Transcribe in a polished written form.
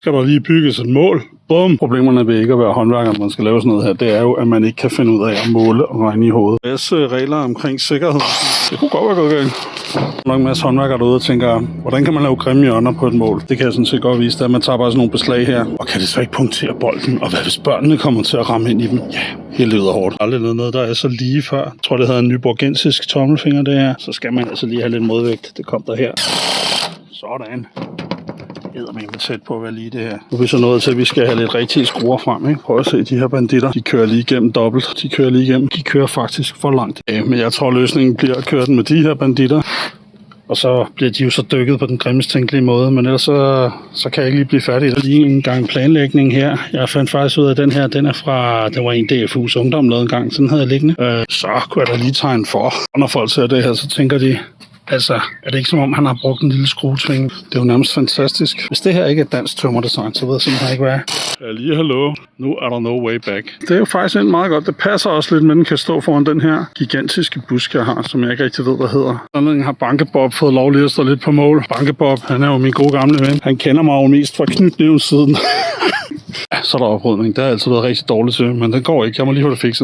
Skal der lige bygges et mål. Bum. Problemerne ved ikke at være håndværker, når man skal lave sådan noget her, det er jo, at man ikke kan finde ud af at måle og regne i hovedet. Masse regler omkring sikkerhed. Det kunne godt være gået galt. Der er en masse håndværkere derude og tænker, hvordan kan man lave grimme hjørner på et mål? Det kan jeg sådan set godt vise, at man tager bare sådan nogle beslag her. Og kan det så ikke punktere bolden? Og hvad hvis børnene kommer til at ramme ind i dem? Ja, helt lyder hårdt. Aldrig noget, der er så lige før. Jeg tror, det hedder en nyborgensisk tommelfinger, det her. Så skal man altså lige have lidt modvægt. Det kom der her. Sådan. Eddermame tæt på at være lige det her. Nu er vi så nået til, at vi skal have lidt rigtige skruer frem, ikke? Prøv at se de her banditter. De kører lige igennem dobbelt. De kører faktisk for langt. Men jeg tror, løsningen bliver at køre den med de her banditter. Og så bliver de jo så dykket på den grimmest tænkelige måde. Men ellers så kan jeg ikke lige blive færdig. Der er lige en gang planlægning her. Jeg fandt faktisk ud af, at den her, den var en DFU's ungdom lavet en gang. Sådan havde jeg liggende. Så kunne jeg da lige tegne for. Og når folk ser det her, så tænker de, altså, er det ikke som om, han har brugt en lille skruetvinge? Det er jo nærmest fantastisk. Hvis det her ikke er dansk tømmerdesign, så ved jeg simpelthen ikke, hvad er. Lige hallo. Nu er der no way back. Det er jo faktisk en meget godt. Det passer også lidt, men den kan stå foran den her gigantiske busk, jeg har, som jeg ikke rigtig ved, hvad hedder. Sådan har Bankebob fået lov lige at stå lidt på mål. Bankebob, han er jo min gode gamle ven. Han kender mig jo mest fra knytnævens siden. Så er der oprydning. Det har altid været rigtig dårligt til, men det går ikke. Jeg må lige få det fikset.